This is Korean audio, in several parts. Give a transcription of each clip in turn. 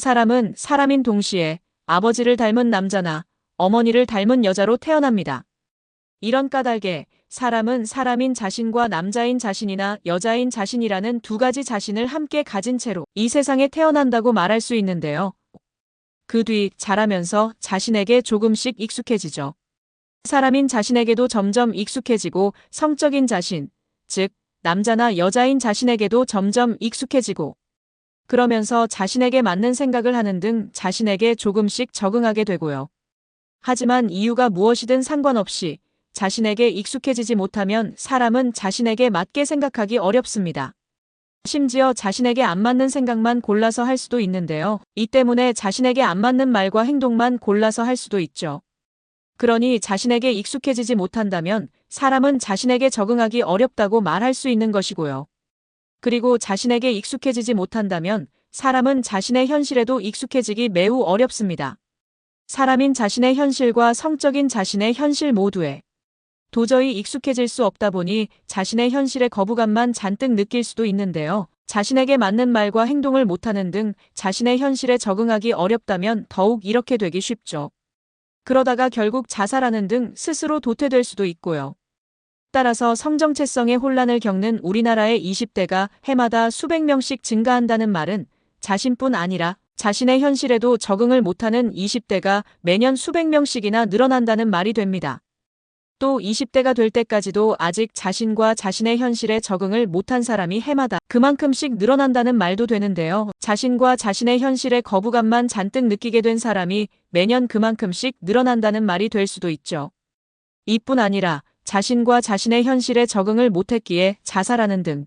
사람은 사람인 동시에 아버지를 닮은 남자나 어머니를 닮은 여자로 태어납니다. 이런 까닭에 사람은 사람인 자신과 남자인 자신이나 여자인 자신이라는 두 가지 자신을 함께 가진 채로 이 세상에 태어난다고 말할 수 있는데요. 그 뒤 자라면서 자신에게 조금씩 익숙해지죠. 사람인 자신에게도 점점 익숙해지고 성적인 자신, 즉 남자나 여자인 자신에게도 점점 익숙해지고 그러면서 자신에게 맞는 생각을 하는 등 자신에게 조금씩 적응하게 되고요. 하지만 이유가 무엇이든 상관없이 자신에게 익숙해지지 못하면 사람은 자신에게 맞게 생각하기 어렵습니다. 심지어 자신에게 안 맞는 생각만 골라서 할 수도 있는데요. 이 때문에 자신에게 안 맞는 말과 행동만 골라서 할 수도 있죠. 그러니 자신에게 익숙해지지 못한다면 사람은 자신에게 적응하기 어렵다고 말할 수 있는 것이고요. 그리고 자신에게 익숙해지지 못한다면 사람은 자신의 현실에도 익숙해지기 매우 어렵습니다. 사람인 자신의 현실과 성적인 자신의 현실 모두에 도저히 익숙해질 수 없다 보니 자신의 현실에 거부감만 잔뜩 느낄 수도 있는데요. 자신에게 맞는 말과 행동을 못하는 등 자신의 현실에 적응하기 어렵다면 더욱 이렇게 되기 쉽죠. 그러다가 결국 자살하는 등 스스로 도태될 수도 있고요. 따라서 성정체성의 혼란을 겪는 우리나라의 20대가 해마다 수백 명씩 증가한다는 말은 자신뿐 아니라 자신의 현실에도 적응을 못하는 20대가 매년 수백 명씩이나 늘어난다는 말이 됩니다. 또 20대가 될 때까지도 아직 자신과 자신의 현실에 적응을 못한 사람이 해마다 그만큼씩 늘어난다는 말도 되는데요. 자신과 자신의 현실에 거부감만 잔뜩 느끼게 된 사람이 매년 그만큼씩 늘어난다는 말이 될 수도 있죠. 이뿐 아니라 자신과 자신의 현실에 적응을 못했기에 자살하는 등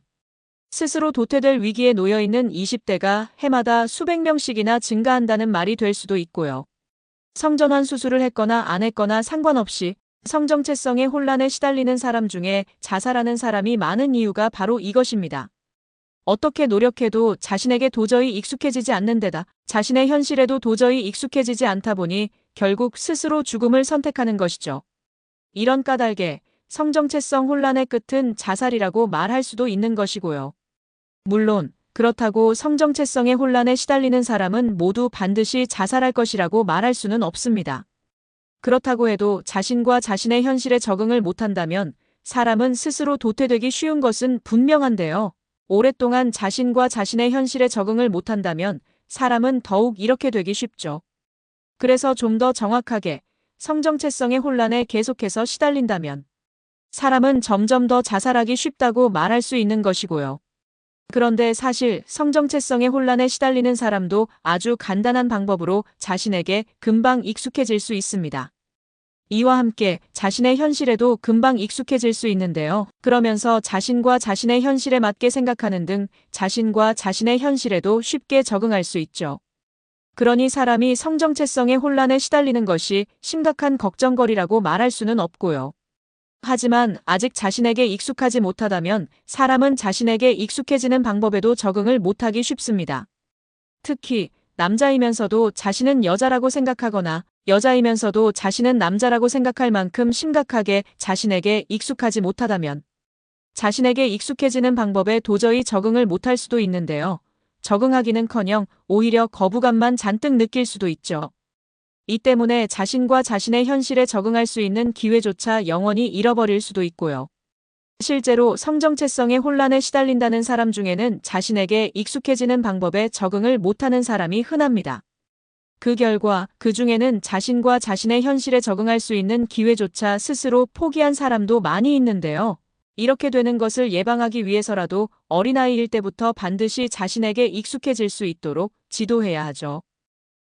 스스로 도태될 위기에 놓여 있는 20대가 해마다 수백 명씩이나 증가한다는 말이 될 수도 있고요. 성전환 수술을 했거나 안 했거나 상관없이 성정체성의 혼란에 시달리는 사람 중에 자살하는 사람이 많은 이유가 바로 이것입니다. 어떻게 노력해도 자신에게 도저히 익숙해지지 않는 데다 자신의 현실에도 도저히 익숙해지지 않다 보니 결국 스스로 죽음을 선택하는 것이죠. 이런 까닭에 성정체성 혼란의 끝은 자살이라고 말할 수도 있는 것이고요. 물론 그렇다고 성정체성의 혼란에 시달리는 사람은 모두 반드시 자살할 것이라고 말할 수는 없습니다. 그렇다고 해도 자신과 자신의 현실에 적응을 못한다면 사람은 스스로 도태되기 쉬운 것은 분명한데요. 오랫동안 자신과 자신의 현실에 적응을 못한다면 사람은 더욱 이렇게 되기 쉽죠. 그래서 좀 더 정확하게 성정체성의 혼란에 계속해서 시달린다면 사람은 점점 더 자살하기 쉽다고 말할 수 있는 것이고요. 그런데 사실 성정체성의 혼란에 시달리는 사람도 아주 간단한 방법으로 자신에게 금방 익숙해질 수 있습니다. 이와 함께 자신의 현실에도 금방 익숙해질 수 있는데요. 그러면서 자신과 자신의 현실에 맞게 생각하는 등 자신과 자신의 현실에도 쉽게 적응할 수 있죠. 그러니 사람이 성정체성의 혼란에 시달리는 것이 심각한 걱정거리라고 말할 수는 없고요. 하지만 아직 자신에게 익숙하지 못하다면 사람은 자신에게 익숙해지는 방법에도 적응을 못하기 쉽습니다. 특히 남자이면서도 자신은 여자라고 생각하거나 여자이면서도 자신은 남자라고 생각할 만큼 심각하게 자신에게 익숙하지 못하다면 자신에게 익숙해지는 방법에 도저히 적응을 못할 수도 있는데요. 적응하기는커녕 오히려 거부감만 잔뜩 느낄 수도 있죠. 이 때문에 자신과 자신의 현실에 적응할 수 있는 기회조차 영원히 잃어버릴 수도 있고요. 실제로 성정체성의 혼란에 시달린다는 사람 중에는 자신에게 익숙해지는 방법에 적응을 못하는 사람이 흔합니다. 그 결과 그 중에는 자신과 자신의 현실에 적응할 수 있는 기회조차 스스로 포기한 사람도 많이 있는데요. 이렇게 되는 것을 예방하기 위해서라도 어린아이일 때부터 반드시 자신에게 익숙해질 수 있도록 지도해야 하죠.